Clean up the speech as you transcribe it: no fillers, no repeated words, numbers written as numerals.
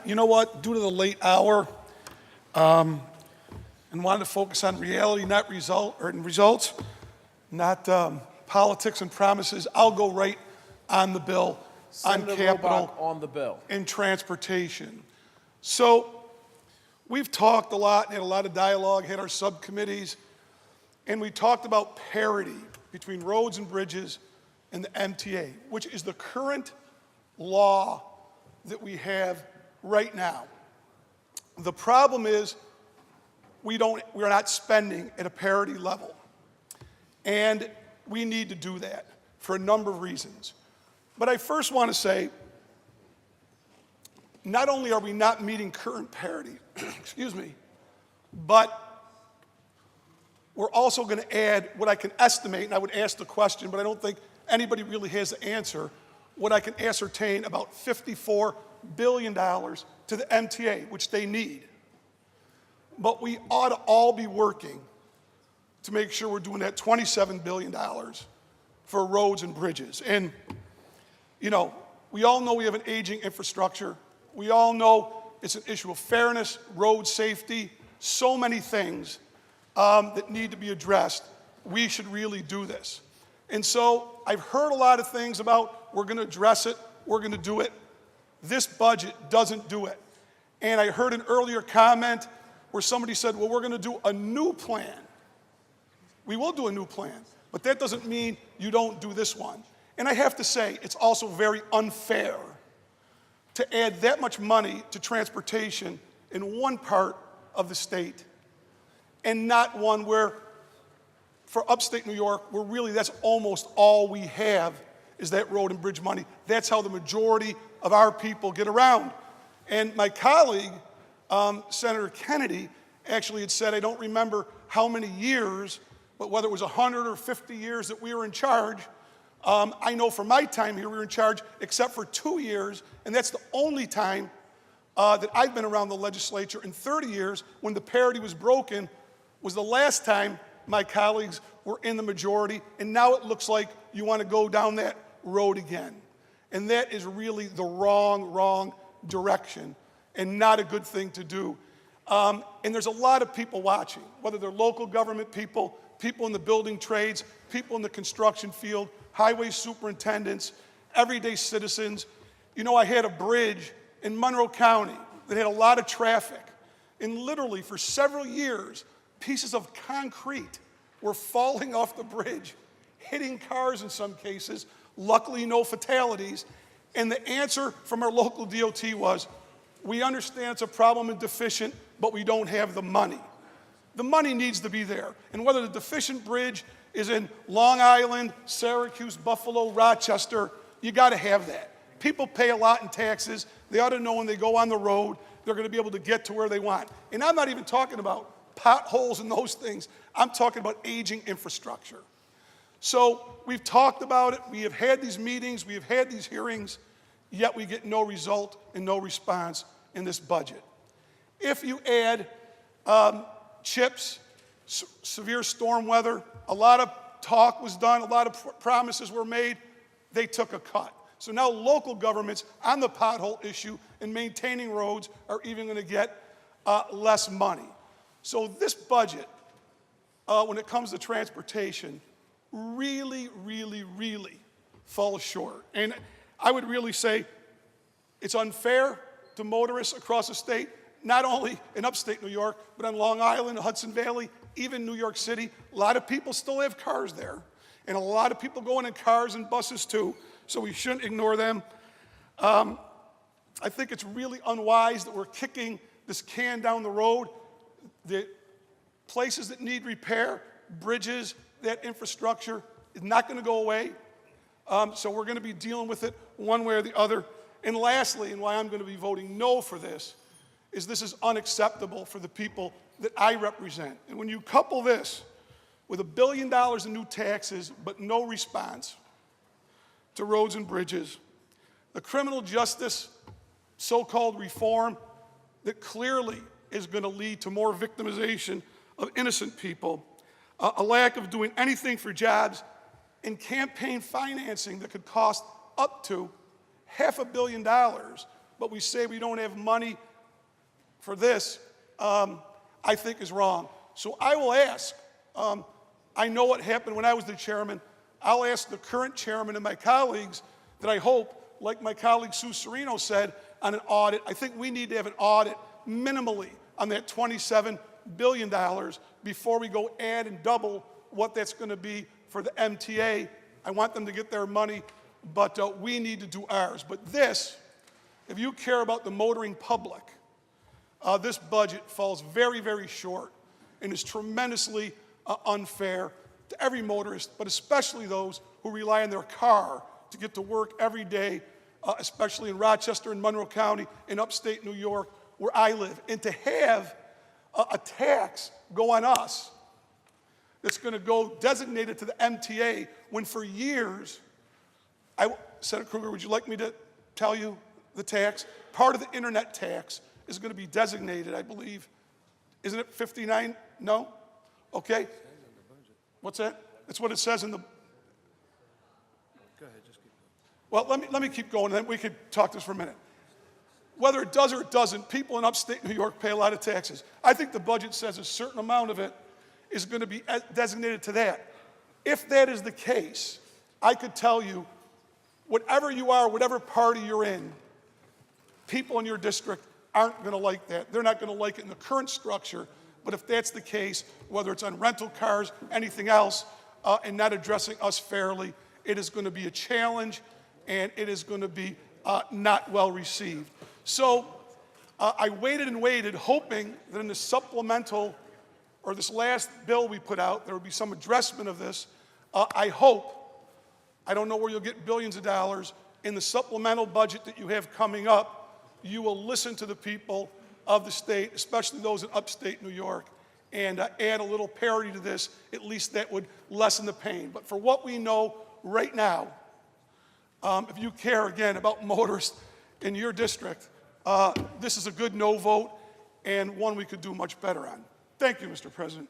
you know what, due to the late hour, and wanted to focus on reality, not results, not politics and promises, I'll go right on the bill, Senator on capital, Robach on the bill. and transportation. So we've talked a lot and had a lot of dialogue, had our subcommittees, and we talked about parity between roads and bridges and the MTA, which is the current law that we have right now. The problem is we're not spending at a parity level. And we need to do that for a number of reasons. But I first want to say, not only are we not meeting current parity, excuse me, but we're also going to add what I can estimate, and I would ask the question, but I don't think anybody really has the answer, what I can ascertain about $54 billion to the MTA, which they need. But we ought to all be working to make sure we're doing that $27 billion for roads and bridges. And, you know, we all know we have an aging infrastructure. We all know it's an issue of fairness, road safety, so many things that need to be addressed. We should really do this. And so I've heard a lot of things about we're going to address it, we're going to do it. This budget doesn't do it. And I heard an earlier comment where somebody said, well, we're going to do a new plan. We will do a new plan, but that doesn't mean you don't do this one. And I have to say, it's also very unfair to add that much money to transportation in one part of the state and not one where, for upstate New York, where really that's almost all we have is that road and bridge money. That's how the majority of our people get around. And my colleague, Senator Kennedy, actually had said, I don't remember how many years, but whether it was 100 or 50 years that we were in charge. I know for my time here, we were in charge except for 2 years, and that's the only time that I've been around the legislature in 30 years when the parity was broken, was the last time my colleagues were in the majority, and now it looks like you want to go down that road again. And that is really the wrong direction and not a good thing to do. And there's a lot of people watching, whether they're local government people, people in the building trades, people in the construction field, highway superintendents, everyday citizens. You know, I had a bridge in Monroe County that had a lot of traffic, and literally for several years, pieces of concrete were falling off the bridge, hitting cars in some cases, luckily no fatalities. And the answer from our local DOT was, we understand it's a problem and deficient, but we don't have the money. The money needs to be there. And whether the deficient bridge is in Long Island, Syracuse, Buffalo, Rochester, you got to have that. People pay a lot in taxes. They ought to know when they go on the road, they're going to be able to get to where they want. And I'm not even talking about potholes and those things. I'm talking about aging infrastructure. So we've talked about it. We have had these meetings. We have had these hearings, yet we get no result and no response in this budget. If you add CHIPS, severe storm weather, a lot of talk was done, a lot of promises were made, they took a cut. So now local governments on the pothole issue and maintaining roads are even going to get less money. So this budget, when it comes to transportation, really falls short. And I would really say it's unfair to motorists across the state, not only in upstate New York, but on Long Island, Hudson Valley, even New York City. A lot of people still have cars there, and a lot of people going in cars and buses too, so we shouldn't ignore them. I think it's really unwise that we're kicking this can down the road. The places that need repair, bridges, that infrastructure is not going to go away. So we're going to be dealing with it one way or the other. And lastly, and why I'm going to be voting no for this is unacceptable for the people that I represent. And when you couple this with $1 billion in new taxes, but no response to roads and bridges, the criminal justice so-called reform that clearly is going to lead to more victimization of innocent people, a lack of doing anything for jobs, and campaign financing that could cost up to $500 million but we say we don't have money for this, I think is wrong. So I will ask, I know what happened when I was the chairman. I'll ask the current chairman and my colleagues that I hope, like my colleague Sue Serino said, on an audit. I think we need to have an audit minimally on that $27 billion before we go add and double what that's going to be for the MTA. I want them to get their money, but we need to do ours. But this, if you care about the motoring public, this budget falls very, very short and is tremendously unfair to every motorist, but especially those who rely on their car to get to work every day, especially in Rochester and Monroe County in upstate New York, where I live. And to have a tax go on us that's going to go designated to the MTA when for years, Senator Kruger, would you like me to tell you the tax? Part of the internet tax is going to be designated, I believe. Isn't it 59? No? Okay. What's that? That's what it says in the... Go ahead, just keep going. Well, let me keep going, and then we could talk this for a minute. Whether it does or it doesn't, people in upstate New York pay a lot of taxes. I think the budget says a certain amount of it is going to be designated to that. If that is the case, I could tell you, whatever you are, whatever party you're in, people in your district aren't going to like that. They're not going to like it in the current structure. But if that's the case, whether it's on rental cars, anything else, and not addressing us fairly, it is going to be a challenge, and it is going to be not well received. So I waited and waited, hoping that in the supplemental, or this last bill we put out, there would be some addressment of this. I hope, I don't know where you'll get billions of dollars, in the supplemental budget that you have coming up, you will listen to the people of the state, especially those in upstate New York, and add a little parity to this. At least that would lessen the pain. But for what we know right now, if you care, again, about motorists in your district, this is a good no vote and one we could do much better on. Thank you, Mr. President.